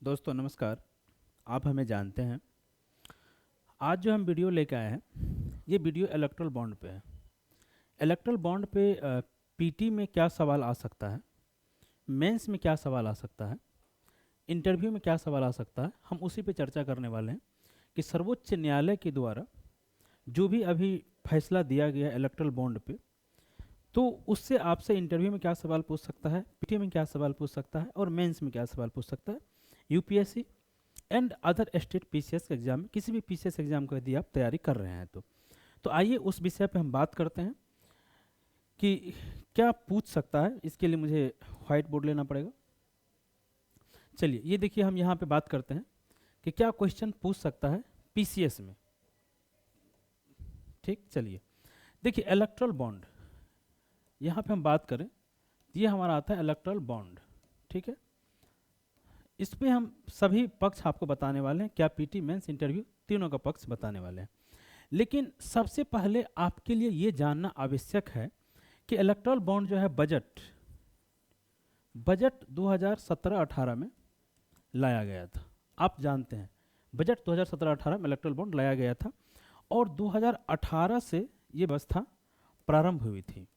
दोस्तों नमस्कार। आप हमें जानते हैं। आज जो हम वीडियो लेके आए हैं ये वीडियो इलेक्ट्रल बॉन्ड पे है। इलेक्ट्रल बॉन्ड पे पीटी में क्या सवाल आ सकता है, मेंस में क्या सवाल आ सकता है, इंटरव्यू में क्या सवाल आ सकता है, हम उसी पे चर्चा करने वाले हैं कि सर्वोच्च न्यायालय के द्वारा जो भी अभी फैसला दिया गया इलेक्ट्रल बॉन्ड पे, तो उससे आपसे इंटरव्यू में क्या सवाल पूछ सकता है, पीटी में क्या सवाल पूछ सकता है और मेंस में क्या सवाल पूछ सकता है। UPSC and other state PCS exam में, किसी भी पीसीएस एग्जाम को यदि आप तैयारी कर रहे हैं तो आइए उस विषय पे हम बात करते हैं कि क्या पूछ सकता है। इसके लिए मुझे व्हाइट बोर्ड लेना पड़ेगा। चलिए ये देखिए, हम यहाँ पे बात करते हैं कि क्या क्वेश्चन पूछ सकता है पीसीएस में। ठीक, चलिए देखिए इलेक्ट्रल बॉन्ड, यहाँ पे हम बात करें ये हमारा आता है इलेक्ट्रल बॉन्ड। ठीक है, इस पे हम सभी पक्ष आपको बताने वाले हैं, क्या पीटी मेंस इंटरव्यू तीनों का पक्ष बताने वाले हैं। लेकिन सबसे पहले आपके लिए ये जानना आवश्यक है कि इलेक्ट्रल बॉन्ड जो है बजट 2017-18 में लाया गया था। आप जानते हैं बजट 2017-18 में इलेक्ट्रल बॉन्ड लाया गया था और 2018 से ये व्यवस्था प्रारंभ हुई थी।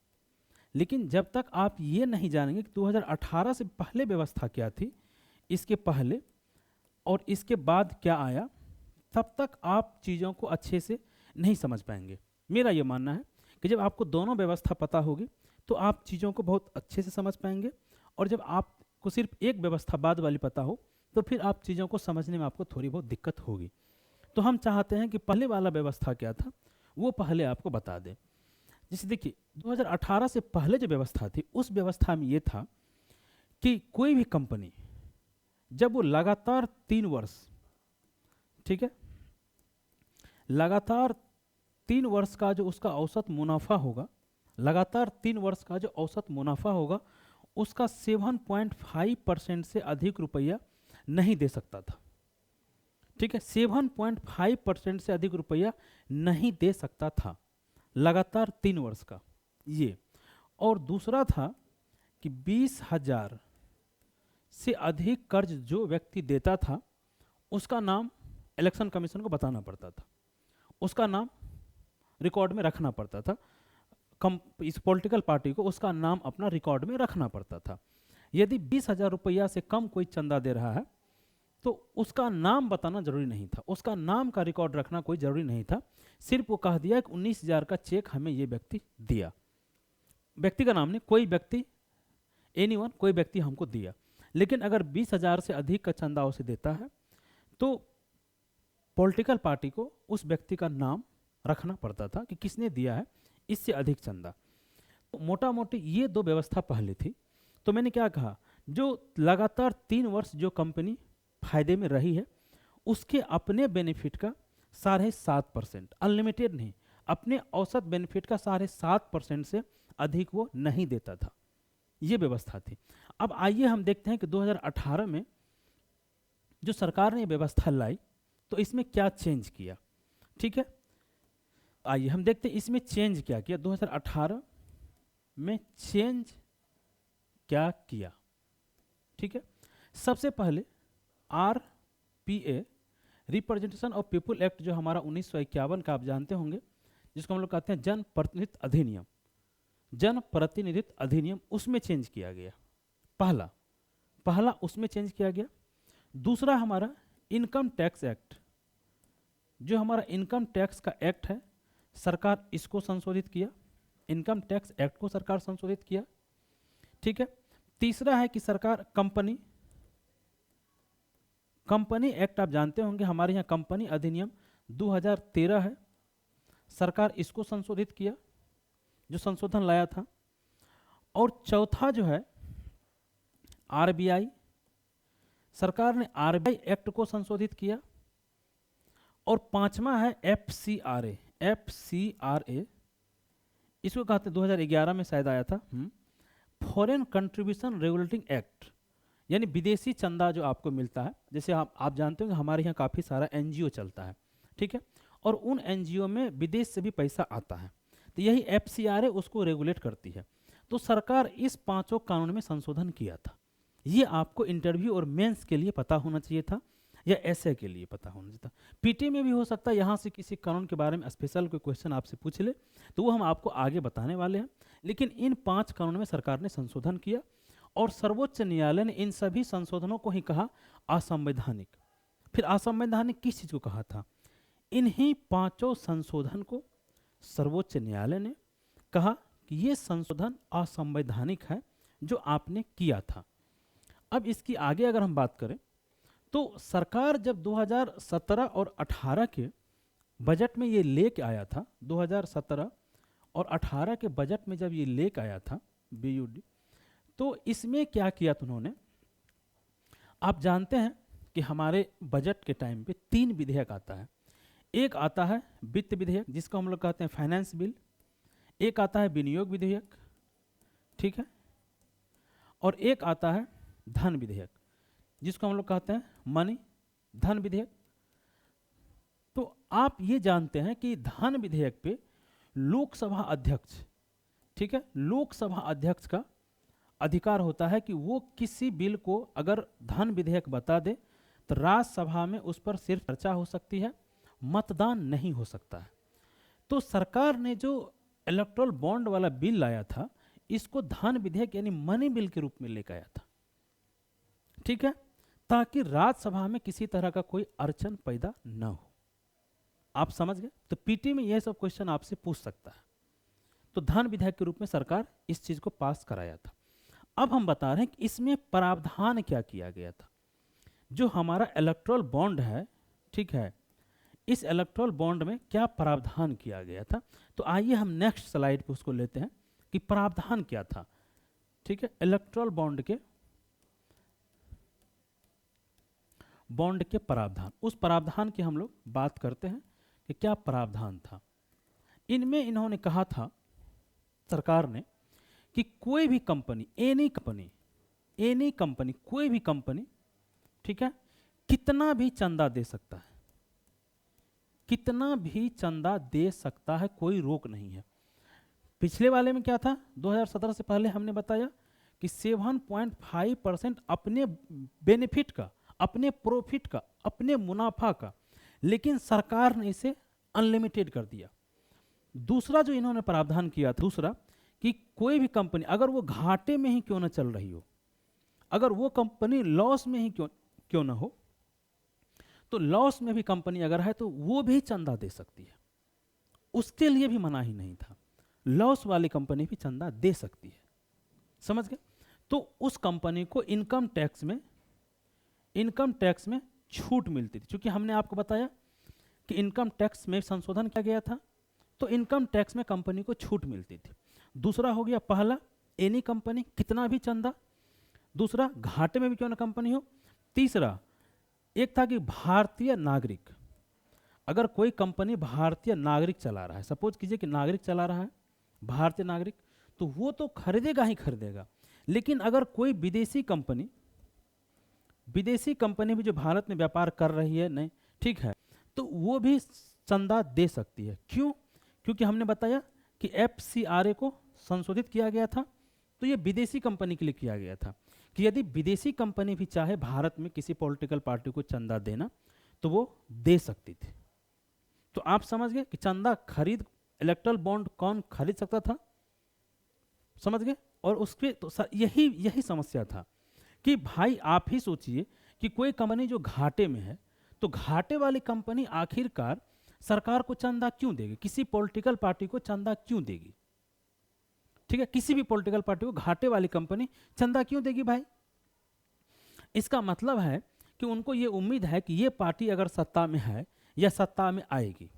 लेकिन जब तक आप ये नहीं जानेंगे कि 2018 से पहले व्यवस्था क्या थी, इसके पहले और इसके बाद क्या आया, तब तक आप चीज़ों को अच्छे से नहीं समझ पाएंगे। मेरा ये मानना है कि जब आपको दोनों व्यवस्था पता होगी तो आप चीज़ों को बहुत अच्छे से समझ पाएंगे, और जब आपको सिर्फ एक व्यवस्था बाद वाली पता हो तो फिर आप चीज़ों को समझने में आपको थोड़ी बहुत दिक्कत होगी। तो हम चाहते हैं कि पहले वाला व्यवस्था क्या था वो पहले आपको बता दें। जैसे देखिए 2018 से पहले जो व्यवस्था थी उस व्यवस्था में ये था कि कोई भी कंपनी जब वो लगातार 3 वर्ष, ठीक है, लगातार 3 वर्ष का जो उसका औसत मुनाफा होगा, लगातार 3 वर्ष का जो औसत मुनाफा होगा उसका 7.5% से अधिक रुपया नहीं दे सकता था। ठीक है, 7.5% से अधिक रुपया नहीं दे सकता था लगातार 3 वर्ष का ये। और दूसरा था कि 20,000 से अधिक कर्ज जो व्यक्ति देता था उसका नाम इलेक्शन कमीशन को बताना पड़ता था, उसका नाम रिकॉर्ड में रखना पड़ता था। इस पॉलिटिकल पार्टी को उसका नाम अपना रिकॉर्ड में रखना पड़ता था। यदि 20,000 रुपया से कम कोई चंदा दे रहा है तो उसका नाम बताना जरूरी नहीं था, उसका नाम का रिकॉर्ड रखना कोई जरूरी नहीं था। सिर्फ वो कह दिया कि 19,000 का चेक हमें ये व्यक्ति दिया, व्यक्ति का नाम नहीं, कोई व्यक्ति, एनीवन, कोई व्यक्ति हमको दिया। लेकिन अगर 20,000 से अधिक का चंदा उसे देता है तो पॉलिटिकल पार्टी को उस व्यक्ति का नाम रखना पड़ता था कि किसने दिया है इससे अधिक चंदा। तो मोटा मोटी ये दो व्यवस्था पहले थी। तो मैंने क्या कहा, जो लगातार 3 वर्ष जो कंपनी फायदे में रही है उसके अपने बेनिफिट का 7.5%, अनलिमिटेड नहीं, अपने औसत बेनिफिट का 7.5% से अधिक वो नहीं देता था, ये व्यवस्था थी। अब आइए हम देखते हैं कि 2018 में जो सरकार ने व्यवस्था लाई तो इसमें क्या चेंज किया। ठीक है, आइए हम देखते हैं इसमें चेंज क्या किया, 2018 में चेंज क्या किया। ठीक है, सबसे पहले RPA, representation of people act, जो हमारा 1951 का आप जानते होंगे, जिसको हम लोग कहते हैं जन प्रतिनिधित्व अधिनियम, जन प्रतिनिधित्व अधिनियम, उसमें चेंज किया गया। पहला उसमें चेंज किया गया। दूसरा हमारा इनकम टैक्स एक्ट, जो हमारा इनकम टैक्स का एक्ट है, सरकार इसको संशोधित किया, इनकम टैक्स एक्ट को सरकार संशोधित किया। ठीक है, तीसरा है कि सरकार कंपनी एक्ट, आप जानते होंगे हमारे यहाँ कंपनी अधिनियम 2013 है, सरकार इसको संशोधित किया, जो संशोधन लाया था। और चौथा जो है RBI, सरकार ने RBI एक्ट को संशोधित किया। और पांचवा है FCRA, इसको कहते हैं 2011 में शायद आया था, फॉरेन कंट्रीब्यूशन रेगुलेटिंग एक्ट, यानी विदेशी चंदा जो आपको मिलता है। जैसे आप जानते होंगे हमारे यहाँ काफ़ी सारा NGO चलता है, ठीक है, और उन NGO में विदेश से भी पैसा आता है, तो यही FCRA उसको रेगुलेट करती है। तो सरकार इस 5 कानून में संशोधन किया था। ये आपको इंटरव्यू और मेंस के लिए पता होना चाहिए था, या एसए के लिए पता होना चाहिए था। पीटी में भी हो सकता है यहाँ से किसी कानून के बारे में स्पेशल कोई क्वेश्चन आपसे पूछ ले, तो वो हम आपको आगे बताने वाले हैं। लेकिन इन 5 कानूनों में सरकार ने संशोधन किया और सर्वोच्च न्यायालय ने इन सभी संशोधनों को ही कहा असंवैधानिक। फिर असंवैधानिक किस चीज़ को कहा था? इन्हीं 5 संशोधन को सर्वोच्च न्यायालय ने कहा कि ये संशोधन असंवैधानिक है जो आपने किया था। अब इसकी आगे अगर हम बात करें तो सरकार जब 2017 और 18 के बजट में ये लेके आया था, 2017 और 18 के बजट में जब ये लेके आया था बीयूडी, तो इसमें क्या किया था उन्होंने? आप जानते हैं कि हमारे बजट के टाइम पे 3 विधेयक आता है। एक आता है वित्त विधेयक जिसको हम लोग कहते हैं फाइनेंस बिल, एक आता है विनियोग विधेयक, ठीक है, और एक आता है धन विधेयक जिसको हम लोग कहते हैं मनी धन विधेयक। तो आप ये जानते हैं कि धन विधेयक पे लोकसभा अध्यक्ष, ठीक है, लोकसभा अध्यक्ष का अधिकार होता है कि वो किसी बिल को अगर धन विधेयक बता दे तो राज्यसभा में उस पर सिर्फ चर्चा हो सकती है, मतदान नहीं हो सकता है। तो सरकार ने जो इलेक्टोरल बॉन्ड वाला बिल लाया था इसको धन विधेयक यानी मनी बिल के रूप में लेकर आया था, ठीक है, ताकि राज्यसभा में किसी तरह का कोई अड़चन पैदा न हो। आप समझ गए? तो पीटी में यह सब क्वेश्चन आपसे पूछ सकता है। तो धन विधेयक के रूप में सरकार इस चीज को पास कराया था। अब हम बता रहे हैं कि इसमें प्रावधान क्या किया गया था। जो हमारा इलेक्टोरल बॉन्ड है, ठीक है, इस इलेक्टोरल बॉन्ड में क्या प्रावधान किया गया था। तो आइए हम नेक्स्ट स्लाइड पे उसको लेते हैं कि प्रावधान क्या था, ठीक है, इलेक्टोरल बॉन्ड के प्रावधान। उस प्रावधान की हम लोग बात करते हैं कि क्या प्रावधान था। इनमें इन्होंने कहा था सरकार ने कि कोई भी कंपनी, एनी कंपनी, कोई भी कंपनी, ठीक है, कितना भी चंदा दे सकता है, कितना भी चंदा दे सकता है, कोई रोक नहीं है। पिछले वाले में क्या था? 2017 से पहले हमने बताया कि 7.5% अपने बेनिफिट का, अपने प्रॉफिट का, अपने मुनाफा का, लेकिन सरकार ने इसे अनलिमिटेड कर दिया। दूसरा जो इन्होंने प्रावधान किया था, दूसरा कि कोई भी कंपनी अगर वो घाटे में ही क्यों ना चल रही हो, अगर वो कंपनी लॉस में ही क्यों ना हो, तो लॉस में भी कंपनी अगर है तो वो भी चंदा दे सकती है, उसके लिए भी मना ही नहीं था। लॉस वाली कंपनी भी चंदा दे सकती है, समझ गए? तो उस कंपनी को इनकम टैक्स में छूट मिलती थी, क्योंकि हमने आपको बताया कि इनकम टैक्स में संशोधन किया गया था, तो इनकम टैक्स में कंपनी को छूट मिलती थी। दूसरा हो गया, पहला एनी कंपनी, कितना भी चंदा। दूसरा, घाटे में भी क्यों ना कंपनी हो। तीसरा, एक था कि भारतीय नागरिक, अगर कोई कंपनी भारतीय नागरिक चला रहा है, सपोज कीजिए कि नागरिक चला रहा है, भारतीय नागरिक, तो वो तो खरीदेगा ही खरीदेगा। लेकिन अगर कोई विदेशी कंपनी भी जो भारत में व्यापार कर रही है, नहीं, ठीक है, तो वो भी चंदा दे सकती है। क्यों? क्योंकि हमने बताया कि FCRA को संशोधित किया गया था, तो ये विदेशी कंपनी के लिए किया गया था कि यदि विदेशी कंपनी भी चाहे भारत में किसी पॉलिटिकल पार्टी को चंदा देना तो वो दे सकती थी। तो आप समझ गए कि चंदा खरीद, इलेक्टोरल बॉन्ड कौन खरीद सकता था, समझ गए? और उसके तो यही समस्या था कि भाई आप ही सोचिए कि कोई कंपनी जो घाटे में है, तो घाटे वाली कंपनी आखिरकार सरकार को चंदा क्यों देगी, किसी पॉलिटिकल पार्टी को चंदा क्यों देगी, ठीक है, किसी भी पॉलिटिकल पार्टी को घाटे वाली कंपनी चंदा क्यों देगी भाई? इसका मतलब है कि उनको ये उम्मीद है कि ये पार्टी अगर सत्ता में है या सत्ता में आएगी,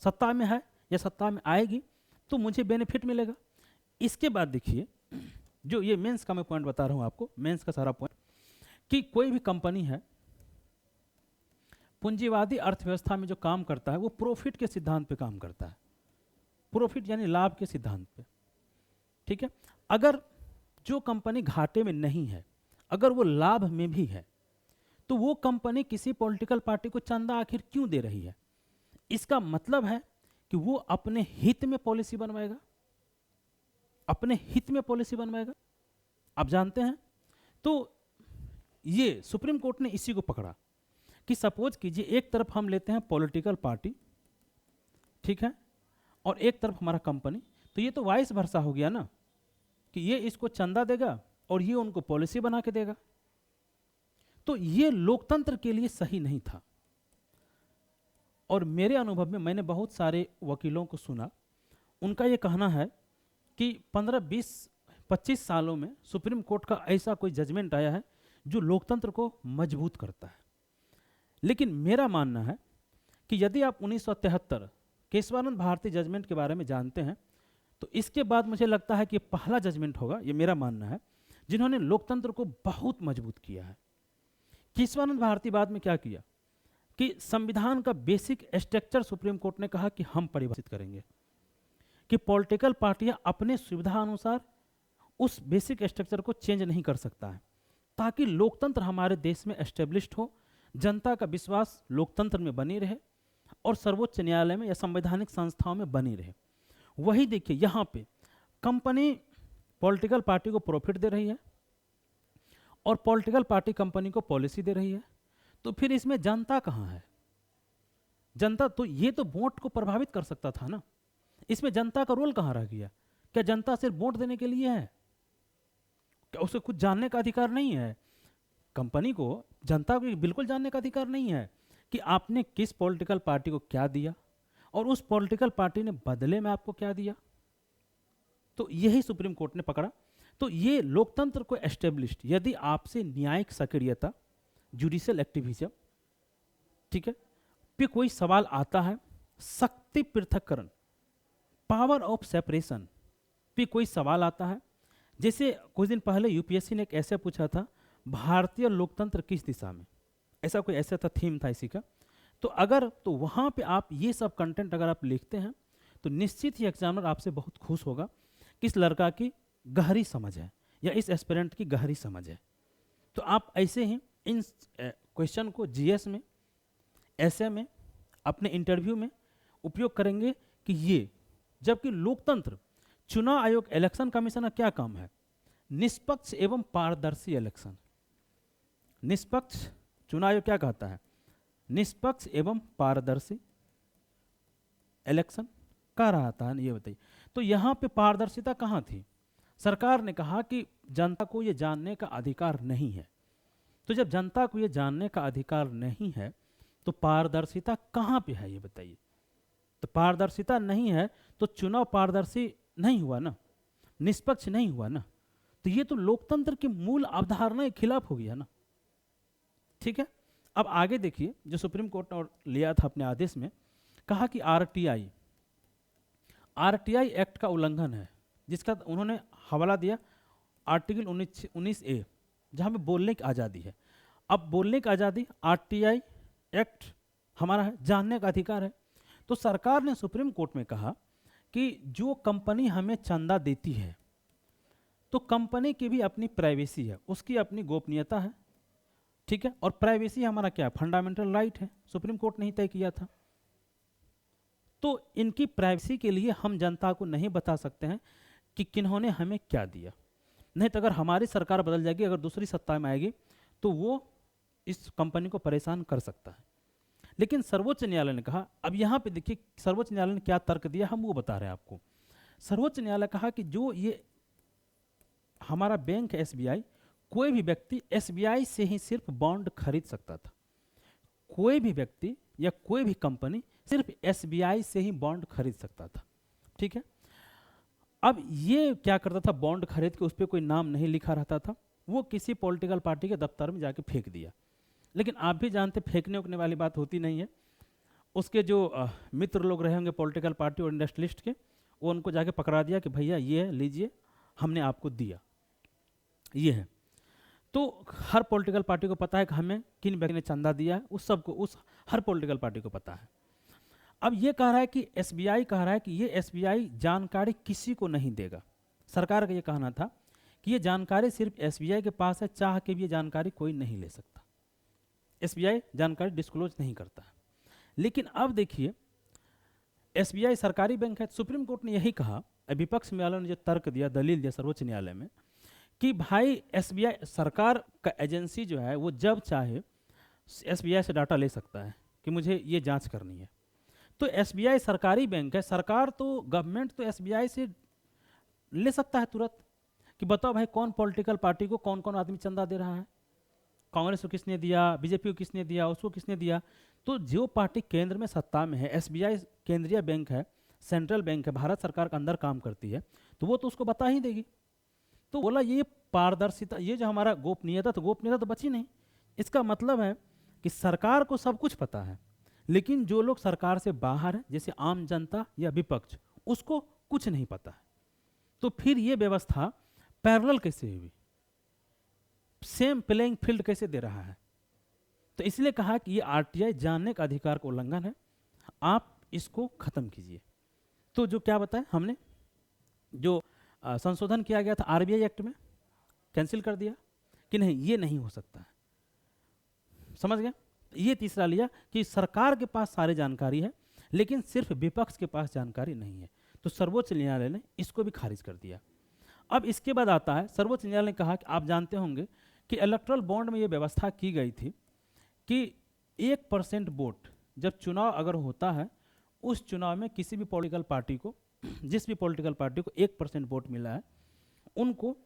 सत्ता में है या सत्ता में आएगी, तो मुझे बेनिफिट मिलेगा। इसके बाद देखिए, जो ये मेंस का मैं पॉइंट बता रहा हूं आपको, मेंस का सारा पॉइंट, कि कोई भी कंपनी है पूंजीवादी अर्थव्यवस्था में जो काम करता है वो प्रॉफिट के सिद्धांत पे काम करता है, प्रॉफिट यानी लाभ के सिद्धांत पे, ठीक है। अगर जो कंपनी घाटे में नहीं है, अगर वो लाभ में भी है, तो वो कंपनी किसी पॉलिटिकल पार्टी को चंदा आखिर क्यों दे रही है? इसका मतलब है कि वो अपने हित में पॉलिसी बनवाएगा, अपने हित में पॉलिसी बनवाएगा, आप जानते हैं। तो ये सुप्रीम कोर्ट ने इसी को पकड़ा कि सपोज कीजिए एक तरफ हम लेते हैं पॉलिटिकल पार्टी, ठीक है, और एक तरफ हमारा कंपनी, तो ये तो वाइस वर्सा हो गया ना कि ये इसको चंदा देगा और ये उनको पॉलिसी बना के देगा। तो ये लोकतंत्र के लिए सही नहीं था। और मेरे अनुभव में मैंने बहुत सारे वकीलों को सुना, उनका ये कहना है कि 15, 20, 25 सालों में सुप्रीम कोर्ट का ऐसा कोई जजमेंट आया है जो लोकतंत्र को मजबूत करता है। लेकिन मेरा मानना है कि यदि आप 1973 केशवानंद भारती जजमेंट के बारे में जानते हैं, तो इसके बाद मुझे लगता है कि पहला जजमेंट होगा, ये मेरा मानना है, जिन्होंने लोकतंत्र को बहुत मजबूत किया है। केशवानंद भारती बाद में क्या किया कि संविधान का बेसिक स्ट्रक्चर सुप्रीम कोर्ट ने कहा कि हम परिभाषित करेंगे कि पॉलिटिकल पार्टियां अपने सुविधा अनुसार उस बेसिक स्ट्रक्चर को चेंज नहीं कर सकता है, ताकि लोकतंत्र हमारे देश में एस्टेब्लिश्ड हो, जनता का विश्वास लोकतंत्र में बनी रहे और सर्वोच्च न्यायालय में या संवैधानिक संस्थाओं में बनी रहे। वही देखिए यहाँ पे कंपनी पॉलिटिकल पार्टी को प्रॉफिट दे रही है और पॉलिटिकल पार्टी कंपनी को पॉलिसी दे रही है, तो फिर इसमें जनता कहाँ है? जनता तो ये तो वोट को प्रभावित कर सकता था ना, इसमें जनता का रोल कहाँ रह गया? क्या जनता सिर्फ वोट देने के लिए है? क्या उसे कुछ जानने का अधिकार नहीं है? कंपनी को, जनता को बिल्कुल जानने का अधिकार नहीं है कि आपने किस पॉलिटिकल पार्टी को क्या दिया और उस पॉलिटिकल पार्टी ने बदले में आपको क्या दिया। तो यही सुप्रीम कोर्ट ने पकड़ा। तो ये लोकतंत्र को एस्टेब्लिश्ड, यदि आपसे न्यायिक सक्रियता, जुडिशियल एक्टिविज्म, ठीक है, पे कोई सवाल आता है, शक्ति पृथक्करण, पावर ऑफ सेपरेशन पे कोई सवाल आता है, जैसे कुछ दिन पहले यूपीएससी ने एक ऐसे पूछा था, भारतीय लोकतंत्र किस दिशा में, ऐसा कोई ऐसा था, थीम था इसी का। तो अगर तो वहाँ पे आप ये सब कंटेंट अगर आप लिखते हैं तो निश्चित ही एग्जामिनर आपसे बहुत खुश होगा कि इस लड़का की गहरी समझ है या इस एस्पिरेंट की गहरी समझ है। तो आप ऐसे ही इन क्वेश्चन को जीएस में, एसए में, अपने इंटरव्यू में उपयोग करेंगे कि ये, जबकि लोकतंत्र, चुनाव आयोग, इलेक्शन कमीशन का क्या काम है? निष्पक्ष एवं पारदर्शी इलेक्शन। निष्पक्ष, चुनाव आयोग क्या कहता है? निष्पक्ष एवं पारदर्शी इलेक्शन कह रहा था, ये बताइए। तो यहाँ पे पारदर्शिता कहाँ थी? सरकार ने कहा कि जनता को ये जानने का अधिकार नहीं है। तो जब जनता को ये जानने का अधिकार नहीं है तो पारदर्शिता कहाँ पे है, ये बताइए। तो पारदर्शिता नहीं है तो चुनाव पारदर्शी नहीं हुआ ना, निष्पक्ष नहीं हुआ ना। तो ये तो लोकतंत्र की मूल अवधारणा के खिलाफ हो गया ना। ठीक है, अब आगे देखिए, जो सुप्रीम कोर्ट ने लिया था अपने आदेश में, कहा कि आरटीआई एक्ट का उल्लंघन है, जिसका उन्होंने हवाला दिया आर्टिकल 19A, जहाँ पे बोलने की आज़ादी है। अब बोलने की आज़ादी, आरटीआई एक्ट हमारा है, जानने का अधिकार है। तो सरकार ने सुप्रीम कोर्ट में कहा कि जो कंपनी हमें चंदा देती है तो कंपनी की भी अपनी प्राइवेसी है, उसकी अपनी गोपनीयता है, ठीक है, और प्राइवेसी हमारा क्या, फंडामेंटल राइट है, सुप्रीम कोर्ट ने ही तय किया था। तो इनकी प्राइवेसी के लिए हम जनता को नहीं बता सकते हैं कि किन्होंने हमें क्या दिया, नहीं तो अगर हमारी सरकार बदल जाएगी, अगर दूसरी सत्ता में आएगी तो वो इस कंपनी को परेशान कर सकता है। लेकिन सर्वोच्च न्यायालय ने कहा, अब यहाँ पे देखिए सर्वोच्च न्यायालय ने क्या तर्क दिया, हम वो बता रहे हैं आपको। सर्वोच्च न्यायालय कहा कि जो ये हमारा बैंक है एसबीआई, कोई भी व्यक्ति एसबीआई से ही सिर्फ बॉन्ड खरीद सकता था। कोई भी व्यक्ति या कोई भी कंपनी सिर्फ एसबीआई से ही बॉन्ड खरीद सकता था, ठीक है। अब ये क्या करता था, बॉन्ड खरीद के उस पर कोई नाम नहीं लिखा रहता था, वो किसी पॉलिटिकल पार्टी के दफ्तर में जाके फेंक दिया। लेकिन आप भी जानते, फेंकने उकने वाली बात होती नहीं है। उसके जो मित्र लोग रहे होंगे पॉलिटिकल पार्टी और इंडस्ट्रियलिस्ट के, वो उनको जाके पकड़ा दिया कि भैया ये है, लीजिए, हमने आपको दिया, ये है। तो हर पॉलिटिकल पार्टी को पता है कि हमें किन व्यक्ति ने चंदा दिया है, उस सबको, उस हर पॉलिटिकल पार्टी को पता है। अब ये कह रहा है कि एसबीआई कह रहा है कि ये एसबीआई जानकारी किसी को नहीं देगा। सरकार का ये कहना था कि ये जानकारी सिर्फ एसबीआई के पास है, चाह के भी ये जानकारी कोई नहीं ले सकता। एसबीआई जानकारी डिस्क्लोज नहीं करता है। लेकिन अब देखिए, एसबीआई सरकारी बैंक है। सुप्रीम कोर्ट ने यही कहा, विपक्ष न्यायालय ने जो तर्क दिया, दलील दिया सर्वोच्च न्यायालय में, कि भाई एसबीआई सरकार का एजेंसी जो है वो जब चाहे एसबीआई से डाटा ले सकता है कि मुझे ये जांच करनी है। तो एसबीआई सरकारी बैंक है, सरकार तो गवर्नमेंट तो एसबीआई से ले सकता है तुरंत कि बताओ भाई कौन पॉलिटिकल पार्टी को कौन कौन आदमी चंदा दे रहा है, कांग्रेस को किसने दिया, बीजेपी को किसने दिया, उसको किसने दिया। तो जो पार्टी केंद्र में सत्ता में है, एसबीआई केंद्रीय बैंक है, सेंट्रल बैंक है, भारत सरकार के अंदर काम करती है, तो वो तो उसको बता ही देगी। तो बोला ये पारदर्शिता, ये जो हमारा गोपनीयता, तो गोपनीयता तो बची नहीं। इसका मतलब है कि सरकार को सब कुछ पता है, लेकिन जो लोग सरकार से बाहर हैं, जैसे आम जनता या विपक्ष, उसको कुछ नहीं पता है। तो फिर ये व्यवस्था पैरेलल कैसे हुई, सेम प्लेइंग फील्ड कैसे दे रहा है। तो इसलिए कहा कि ये आरटीआई जानने का अधिकार का उल्लंघन है, आप इसको खत्म कीजिए। तो जो क्या बताया हमने, जो संशोधन किया गया था आरबीआई एक्ट में, कैंसिल कर दिया कि नहीं ये नहीं हो सकता है। समझ गए। ये तीसरा लिया कि सरकार के पास सारी जानकारी है लेकिन सिर्फ विपक्ष के पास जानकारी नहीं है, तो सर्वोच्च न्यायालय ने इसको भी खारिज कर दिया। अब इसके बाद आता है, सर्वोच्च न्यायालय ने कहा कि आप जानते होंगे कि इलेक्टोरल बॉन्ड में ये व्यवस्था की गई थी कि 1% वोट जब चुनाव अगर होता है, उस चुनाव में किसी भी पॉलिटिकल पार्टी को, जिस भी पॉलिटिकल पार्टी को 1% वोट मिला है, उनको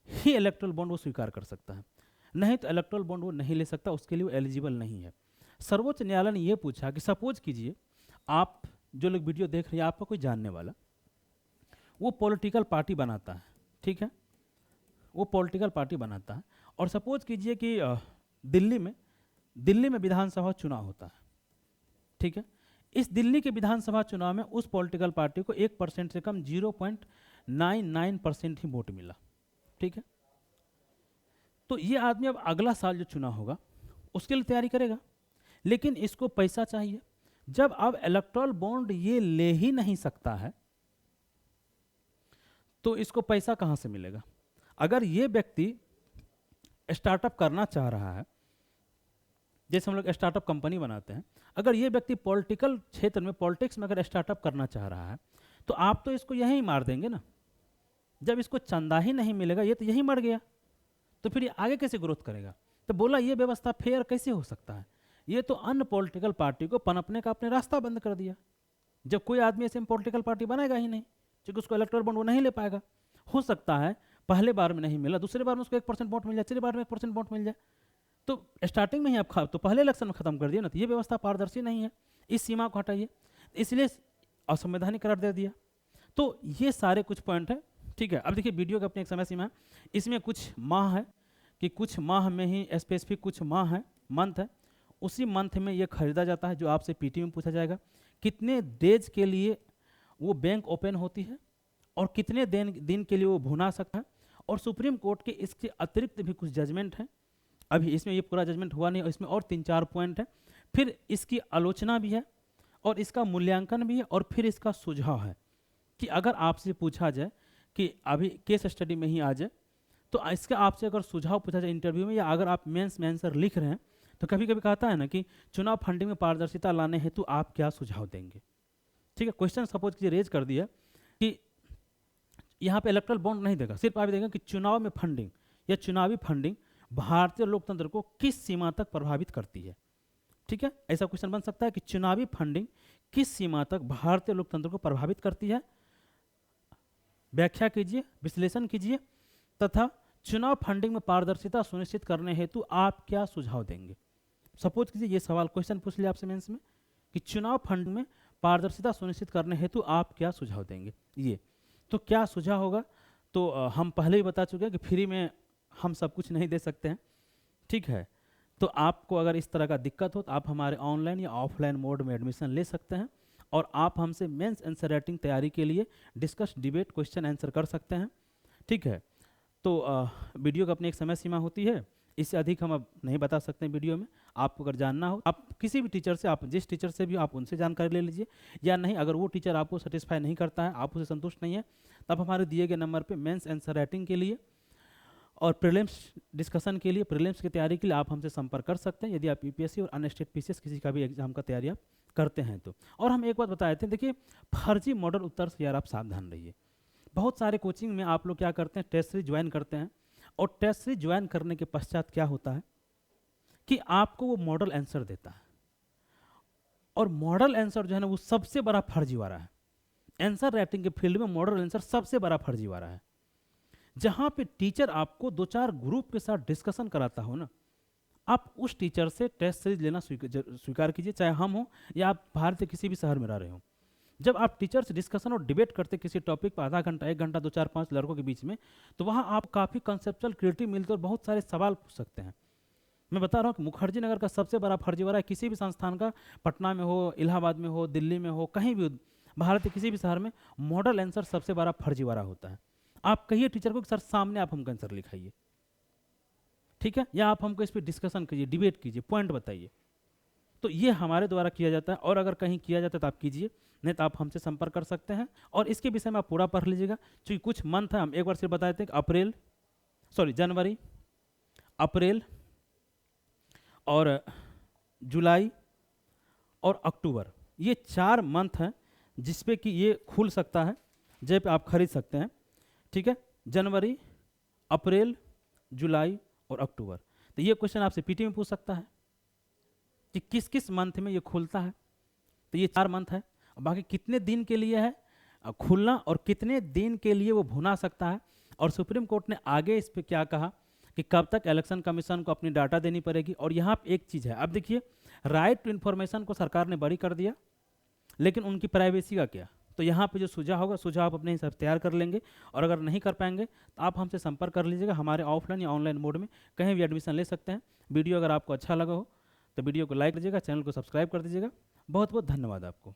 ही इलेक्टोरल बॉन्ड वो स्वीकार कर सकता है, नहीं तो इलेक्टोरल बॉन्ड वो नहीं ले सकता, उसके लिए वो एलिजिबल नहीं है। सर्वोच्च न्यायालय ने ये पूछा कि सपोज कीजिए आप जो लोग वीडियो देख रहे हैं, आपका कोई जानने वाला वो पॉलिटिकल पार्टी बनाता है, ठीक है, वो पॉलिटिकल पार्टी बनाता है, और सपोज कीजिए कि दिल्ली में विधानसभा चुनाव होता है, ठीक है। इस दिल्ली के विधानसभा चुनाव में उस पॉलिटिकल पार्टी को 1% से कम 0.99% ही वोट मिला, ठीक है। तो ये आदमी अब अगला साल जो चुनाव होगा उसके लिए तैयारी करेगा, लेकिन इसको पैसा चाहिए। जब अब इलेक्टोरल बॉन्ड ये ले ही नहीं सकता है तो इसको पैसा कहां से मिलेगा। अगर ये व्यक्ति स्टार्टअप करना चाह रहा है, जैसे हम लोग स्टार्टअप कंपनी बनाते हैं, अगर ये व्यक्ति पॉलिटिकल क्षेत्र में, पॉलिटिक्स में अगर स्टार्टअप करना चाह रहा है, तो आप तो इसको यहीं मार देंगे ना। जब इसको चंदा ही नहीं मिलेगा, ये तो यहीं मर गया, तो फिर ये आगे कैसे ग्रोथ करेगा। तो बोला ये व्यवस्था फेयर कैसे हो सकता है, ये तो अन्य पॉलिटिकल पार्टी को पनपने का अपने रास्ता बंद कर दिया। जब कोई आदमी ऐसे पॉलिटिकल पार्टी बनाएगा ही नहीं, क्योंकि उसको इलेक्टोरल बॉन्ड वो नहीं ले पाएगा। हो सकता है पहले बार में नहीं मिला, दूसरे बार में उसको 1% वोट मिल जाए, तीसरी बार में 1% वोट मिल जाए, तो स्टार्टिंग में ही आप तो पहले इलेक्शन में खत्म कर दिया ना। तो ये व्यवस्था पारदर्शी नहीं है, इस सीमा को हटाइए, इसलिए असंवैधानिक करार दे दिया। तो ये सारे कुछ पॉइंट है, ठीक है। अब देखिए वीडियो की अपनी एक समय सीमा है, इसमें कुछ माह है कि कुछ माह में ही स्पेसिफिक कुछ माह है, मंथ है, उसी मंथ में ये खरीदा जाता है। जो आपसे पीटी में पूछा जाएगा कितने डेज के लिए वो बैंक ओपन होती है और कितने दिन के लिए वो भुना सकता है। और सुप्रीम कोर्ट के इसके अतिरिक्त भी कुछ जजमेंट हैं, अभी इसमें ये पूरा जजमेंट हुआ नहीं, और इसमें और 3-4 पॉइंट है। फिर इसकी आलोचना भी है और इसका मूल्यांकन भी है, और फिर इसका सुझाव है कि अगर आपसे पूछा जाए कि अभी केस स्टडी में ही आ जाए, तो इसका आपसे अगर सुझाव पूछा जाए इंटरव्यू में, या अगर आप मेंस में आंसर लिख रहे हैं, तो कभी कभी कहता है ना कि चुनाव फंडिंग में पारदर्शिता लाने हेतु आप क्या सुझाव देंगे, ठीक है। क्वेश्चन सपोज कीजिए रेज कर दिया कि यहाँ पे इलेक्ट्रल बॉन्ड नहीं देगा, सिर्फ आप देगा कि चुनाव में फंडिंग या चुनावी फंडिंग भारतीय लोकतंत्र को किस सीमा तक प्रभावित करती है, ठीक है। ऐसा क्वेश्चन बन सकता है कि चुनावी फंडिंग किस सीमा तक भारतीय लोकतंत्र को प्रभावित करती है, व्याख्या कीजिए, विश्लेषण कीजिए, तथा चुनाव फंडिंग में पारदर्शिता सुनिश्चित करने हेतु आप क्या सुझाव देंगे। सपोज कीजिए ये सवाल क्वेश्चन पूछ लिया आपसे मेंस में कि चुनाव फंड में पारदर्शिता सुनिश्चित करने हेतु आप क्या सुझाव देंगे। ये तो क्या सुझाव होगा, तो हम पहले ही बता चुके हैं कि फ्री में हम सब कुछ नहीं दे सकते हैं, ठीक है। तो आपको अगर इस तरह का दिक्कत हो तो आप हमारे ऑनलाइन या ऑफलाइन मोड में एडमिशन ले सकते हैं, और आप हमसे मेंस आंसर राइटिंग तैयारी के लिए डिस्कस, डिबेट, क्वेश्चन आंसर कर सकते हैं, ठीक है। तो वीडियो का अपनी एक समय सीमा होती है, इससे अधिक हम अब नहीं बता सकते हैं वीडियो में। आपको अगर जानना हो, आप किसी भी टीचर से, आप जिस टीचर से भी आप उनसे जानकारी ले लीजिए, या नहीं अगर वो टीचर आपको सेटिस्फाई नहीं करता है, आप उसे संतुष्ट नहीं है, तब हमारे दिए गए नंबर पे मेंस आंसर राइटिंग के लिए और प्रीलिम्स डिस्कशन के लिए, प्रीलिम्स की तैयारी के लिए आप हमसे संपर्क कर सकते हैं, यदि आप यूपीएससी और अन्य स्टेट पीसीएस किसी का भी एग्जाम का तैयारी आप करते हैं तो। और हम एक बात बताए थे, देखिए फर्जी मॉडल उत्तर से यार आप सावधान रहिए। बहुत सारे कोचिंग में आप लोग क्या करते हैं, टेस्ट सीरीज ज्वाइन करते हैं, और टेस्ट सीरीज ज्वाइन करने के पश्चात क्या होता है कि आपको वो मॉडल आंसर देता है, और मॉडल आंसर जो है ना वो सबसे बड़ा फर्जीवाड़ा है। आंसर राइटिंग के फील्ड में मॉडल आंसर सबसे बड़ा फर्जीवाड़ा है। जहां पे टीचर आपको 2-4 ग्रुप के साथ डिस्कशन कराता हो ना, आप उस टीचर से टेस्ट सीरीज लेना स्वीकार कीजिए, चाहे हम हो या आप भारत के किसी भी शहर में रह रहे हो। जब आप टीचर से डिस्कशन और डिबेट करते किसी टॉपिक पर आधा घंटा 1 घंटा 2-4-5 लड़कों के बीच में, तो वहाँ आप काफ़ी कंसेप्चुअल क्रिएटिव मिलते और बहुत सारे सवाल पूछ सकते हैं। मैं बता रहा हूँ कि मुखर्जी नगर का सबसे बड़ा फर्जीवाड़ा है किसी भी संस्थान का, पटना में हो, इलाहाबाद में हो, दिल्ली में हो, कहीं भी भारत के किसी भी शहर में मॉडल आंसर सबसे बड़ा फर्जीवाड़ा होता है। आप कहिए टीचर को कि सर सामने आप हमको आंसर लिखाइए, ठीक है, या आप हमको इस पर डिस्कशन कीजिए, डिबेट कीजिए, पॉइंट बताइए। तो ये हमारे द्वारा किया जाता है, और अगर कहीं किया जाता है तो आप कीजिए, नहीं तो आप हमसे संपर्क कर सकते हैं। और इसके विषय में आप पूरा पढ़ लीजिएगा, क्योंकि कुछ मंथ है, हम एक बार सिर्फ बता देते हैं कि जनवरी, अप्रैल और जुलाई और अक्टूबर, ये 4 मंथ हैं जिसपे कि ये खुल सकता है, जब आप खरीद सकते हैं, ठीक है। जनवरी, अप्रैल, जुलाई और अक्टूबर। तो ये क्वेश्चन आपसे पीटी में पूछ सकता है कि किस किस मंथ में ये खुलता है। तो ये 4 मंथ है, बाकी कितने दिन के लिए है खुलना और कितने दिन के लिए वो भुना सकता है। और सुप्रीम कोर्ट ने आगे इस पर क्या कहा कि कब तक इलेक्शन कमीशन को अपनी डाटा देनी पड़ेगी। और यहाँ पे एक चीज़ है, अब देखिए, राइट टू इन्फॉर्मेशन को सरकार ने बरी कर दिया, लेकिन उनकी प्राइवेसी का क्या। तो यहाँ पे जो सुझाव होगा, सुझाव आप अपने हिसाब से तैयार कर लेंगे, और अगर नहीं कर पाएंगे तो आप हमसे संपर्क कर लीजिएगा। हमारे ऑफलाइन या ऑनलाइन मोड में कहीं भी एडमिशन ले सकते हैं। वीडियो अगर आपको अच्छा लगा हो तो वीडियो को लाइक कीजिएगा, चैनल को सब्सक्राइब कर दीजिएगा। बहुत बहुत धन्यवाद आपको।